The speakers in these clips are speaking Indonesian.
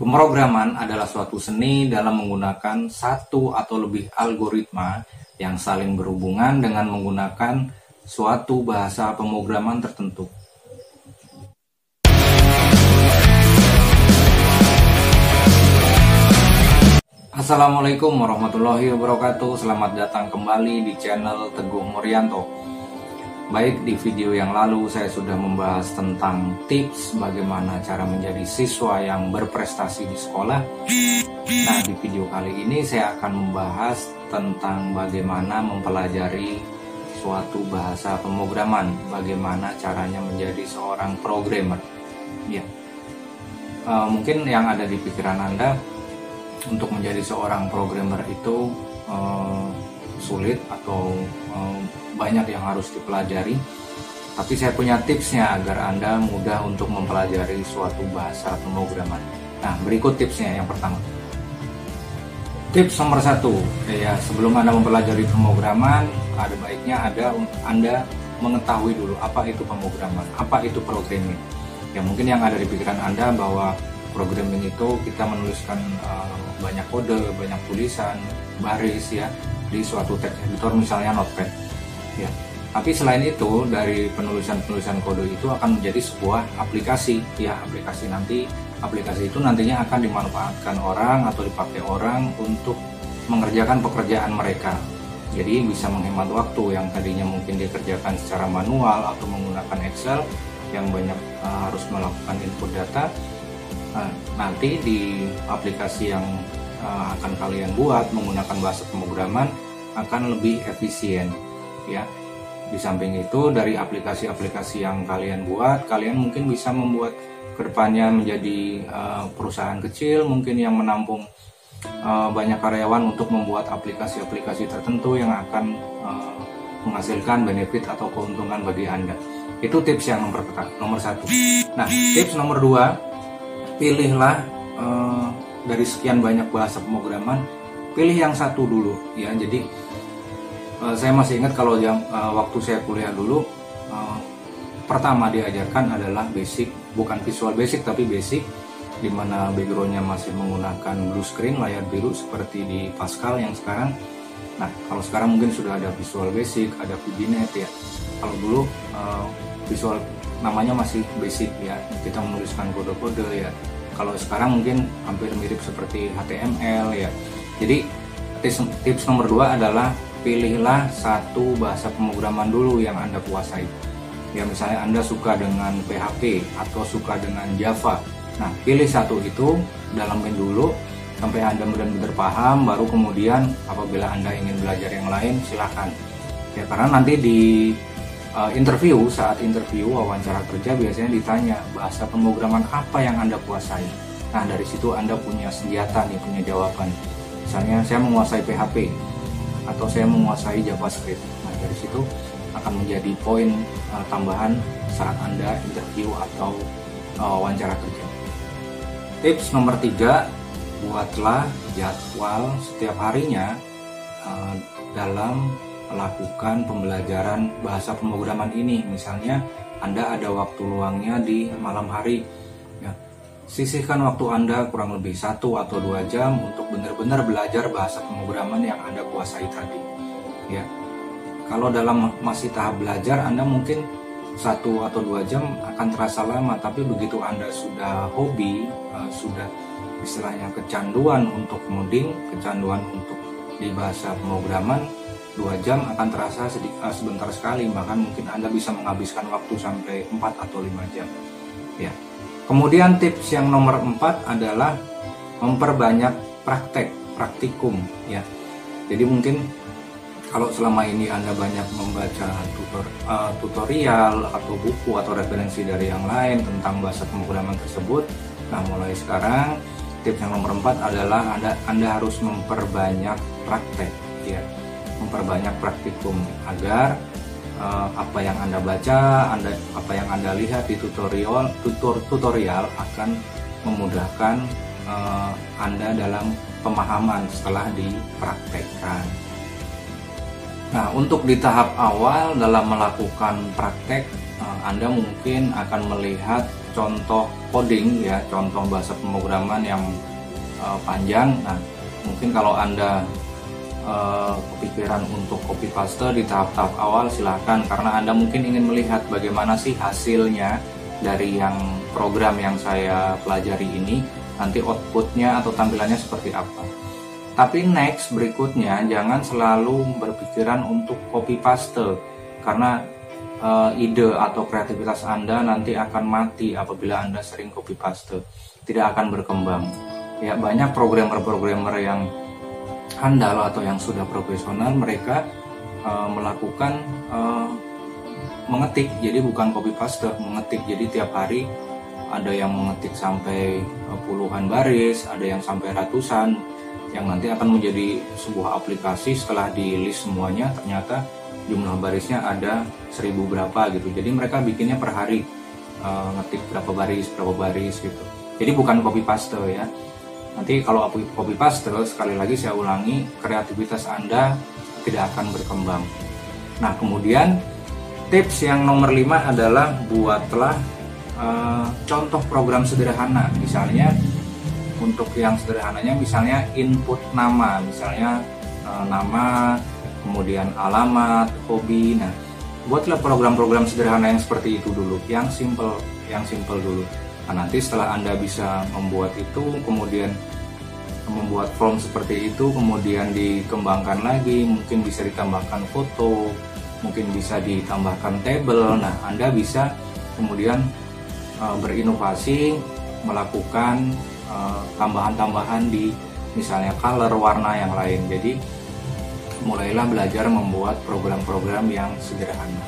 Pemrograman adalah suatu seni dalam menggunakan satu atau lebih algoritma yang saling berhubungan dengan menggunakan suatu bahasa pemrograman tertentu. Assalamualaikum warahmatullahi wabarakatuh. Selamat datang kembali di channel Teguh Muryanto. Baik, di video yang lalu saya sudah membahas tentang tips bagaimana cara menjadi siswa yang berprestasi di sekolah. Nah, di video kali ini saya akan membahas tentang bagaimana mempelajari suatu bahasa pemrograman, bagaimana caranya menjadi seorang programmer. Ya, mungkin yang ada di pikiran Anda untuk menjadi seorang programmer itu sulit atau banyak yang harus dipelajari, tapi saya punya tipsnya agar Anda mudah untuk mempelajari suatu bahasa pemrograman. Nah, berikut tipsnya. Yang pertama, tips nomor 1, ya, sebelum Anda mempelajari pemrograman, ada baiknya Anda mengetahui dulu apa itu pemrograman, apa itu programming. Ya, mungkin yang ada di pikiran Anda bahwa programming itu kita menuliskan banyak kode, banyak tulisan, baris, ya, di suatu text editor, misalnya Notepad. Ya, tapi selain itu, dari penulisan kode itu akan menjadi sebuah aplikasi. Ya, aplikasi itu nantinya akan dimanfaatkan orang atau dipakai orang untuk mengerjakan pekerjaan mereka. Jadi bisa menghemat waktu yang tadinya mungkin dikerjakan secara manual atau menggunakan Excel yang banyak harus melakukan input data. Nanti di aplikasi yang akan kalian buat menggunakan bahasa pemrograman akan lebih efisien. Ya, di samping itu, dari aplikasi-aplikasi yang kalian buat, kalian mungkin bisa membuat kedepannya menjadi perusahaan kecil mungkin yang menampung banyak karyawan untuk membuat aplikasi-aplikasi tertentu yang akan menghasilkan benefit atau keuntungan bagi Anda. Itu tips yang nomor 1. Nah, tips nomor 2, pilihlah dari sekian banyak bahasa pemrograman, pilih yang satu dulu, ya. Jadi saya masih ingat kalau waktu saya kuliah dulu, pertama diajarkan adalah basic, bukan visual basic tapi basic, di mana backgroundnya masih menggunakan blue screen, layar biru seperti di Pascal yang sekarang. Nah, kalau sekarang mungkin sudah ada visual basic, ada VBNet, ya. Kalau dulu visual namanya masih basic, ya, kita menuliskan kode-kode, ya. Kalau sekarang mungkin hampir mirip seperti HTML, ya. Jadi tips nomor 2 adalah pilihlah satu bahasa pemrograman dulu yang Anda kuasai. Ya, misalnya Anda suka dengan PHP atau suka dengan Java. Nah, pilih satu itu, dalamin dulu sampai Anda benar-benar paham, baru kemudian apabila Anda ingin belajar yang lain, silahkan. Ya, karena nanti di saat interview wawancara kerja biasanya ditanya bahasa pemrograman apa yang Anda kuasai. Nah, dari situ Anda punya senjata nih, punya jawaban. Misalnya saya menguasai PHP atau saya menguasai JavaScript. Nah, dari situ akan menjadi poin tambahan saat Anda interview atau wawancara kerja. Tips nomor 3, buatlah jadwal setiap harinya dalam melakukan pembelajaran bahasa pemrograman ini. Misalnya Anda ada waktu luangnya di malam hari, ya, sisihkan waktu Anda kurang lebih 1 atau 2 jam untuk benar-benar belajar bahasa pemrograman yang Anda kuasai tadi. Ya, kalau dalam masih tahap belajar, Anda mungkin 1 atau 2 jam akan terasa lama, tapi begitu Anda sudah hobi, sudah istilahnya kecanduan untuk ngoding, kecanduan untuk di bahasa pemrograman, 2 jam akan terasa sebentar sekali, bahkan mungkin Anda bisa menghabiskan waktu sampai 4 atau 5 jam. Ya. Kemudian tips yang nomor 4 adalah memperbanyak praktikum, ya. Jadi mungkin kalau selama ini Anda banyak membaca tutorial atau buku atau referensi dari yang lain tentang bahasa pemrograman tersebut, nah mulai sekarang tips yang nomor 4 adalah Anda harus memperbanyak praktek, ya. Memperbanyak praktikum agar apa yang Anda baca, apa yang Anda lihat di tutorial akan memudahkan Anda dalam pemahaman setelah dipraktekkan. Nah, untuk di tahap awal dalam melakukan praktek, Anda mungkin akan melihat contoh coding ya, contoh bahasa pemrograman yang panjang. Nah, mungkin kalau Anda kepikiran untuk copy paste di tahap-tahap awal, silahkan, karena Anda mungkin ingin melihat bagaimana sih hasilnya dari yang program yang saya pelajari ini, nanti outputnya atau tampilannya seperti apa. Tapi next berikutnya jangan selalu berpikiran untuk copy paste, karena ide atau kreativitas Anda nanti akan mati apabila Anda sering copy paste, tidak akan berkembang. Ya, banyak programmer-programmer yang handal atau yang sudah profesional, mereka melakukan mengetik, jadi bukan copy paste, mengetik. Jadi tiap hari ada yang mengetik sampai puluhan baris, ada yang sampai ratusan, yang nanti akan menjadi sebuah aplikasi. Setelah di list semuanya, ternyata jumlah barisnya ada 1000 berapa gitu. Jadi mereka bikinnya per hari, ngetik berapa baris gitu. Jadi bukan copy paste ya. Nanti kalau copy paste, sekali lagi saya ulangi, kreativitas Anda tidak akan berkembang. Nah, kemudian tips yang nomor 5 adalah buatlah contoh program sederhana. Misalnya untuk yang sederhananya, misalnya input nama, misalnya nama, kemudian alamat, hobi. Nah, buatlah program-program sederhana yang seperti itu dulu, yang simple dulu. Nah, nanti setelah Anda bisa membuat itu, kemudian membuat form seperti itu, kemudian dikembangkan lagi, mungkin bisa ditambahkan foto, mungkin bisa ditambahkan table. Nah, Anda bisa kemudian berinovasi, melakukan tambahan-tambahan di misalnya color, warna yang lain. Jadi mulailah belajar membuat program-program yang sederhana.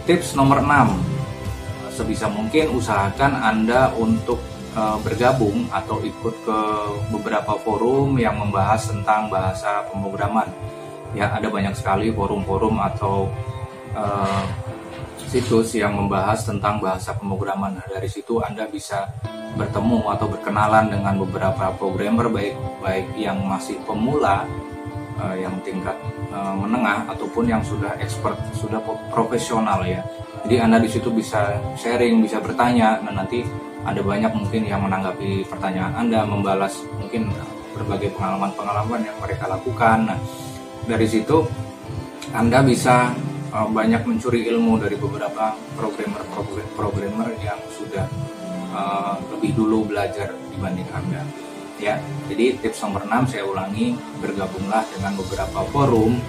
Tips nomor 6, sebisa mungkin usahakan Anda untuk bergabung atau ikut ke beberapa forum yang membahas tentang bahasa pemrograman. Ya, ada banyak sekali forum-forum atau situs yang membahas tentang bahasa pemrograman. Nah, dari situ Anda bisa bertemu atau berkenalan dengan beberapa programmer, baik yang masih pemula, yang tingkat menengah, ataupun yang sudah expert, sudah profesional ya. Jadi Anda di situ bisa sharing, bisa bertanya. Nah, nanti ada banyak mungkin yang menanggapi pertanyaan Anda, membalas mungkin berbagai pengalaman-pengalaman yang mereka lakukan. Nah, dari situ Anda bisa banyak mencuri ilmu dari beberapa programmer yang sudah lebih dulu belajar dibanding Anda. Ya, jadi tips nomor 6 saya ulangi, bergabunglah dengan beberapa forum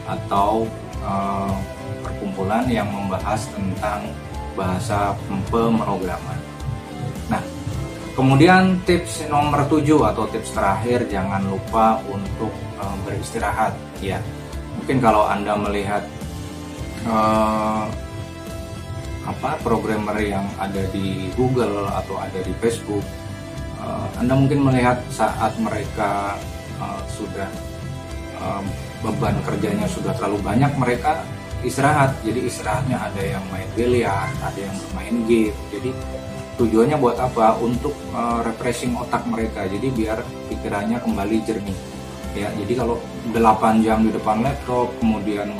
atau perkumpulan yang membahas tentang bahasa pemrograman. Nah, kemudian tips nomor 7 atau tips terakhir, jangan lupa untuk beristirahat ya. Mungkin kalau Anda melihat programmer yang ada di Google atau ada di Facebook, Anda mungkin melihat saat mereka sudah beban kerjanya sudah terlalu banyak, mereka istirahat. Jadi istirahatnya ada yang main biliar, ada yang bermain game. Jadi tujuannya buat apa? Untuk refreshing otak mereka. Jadi biar pikirannya kembali jernih. Ya, jadi kalau 8 jam di depan laptop, kemudian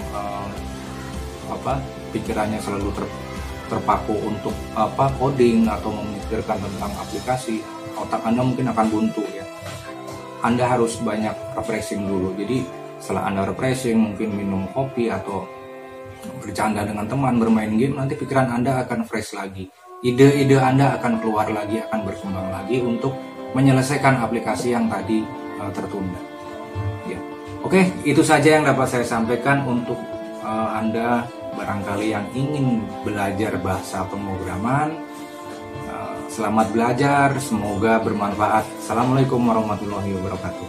pikirannya selalu terpaku untuk coding atau memikirkan tentang aplikasi, otak Anda mungkin akan buntu ya. Anda harus banyak refreshing dulu. Jadi setelah Anda refreshing, mungkin minum kopi atau bercanda dengan teman, bermain game, nanti pikiran Anda akan fresh lagi. Ide-ide Anda akan keluar lagi, akan berkembang lagi untuk menyelesaikan aplikasi yang tadi tertunda. Ya. Oke, itu saja yang dapat saya sampaikan untuk Anda barangkali yang ingin belajar bahasa pemrograman. Selamat belajar, semoga bermanfaat. Assalamualaikum warahmatullahi wabarakatuh.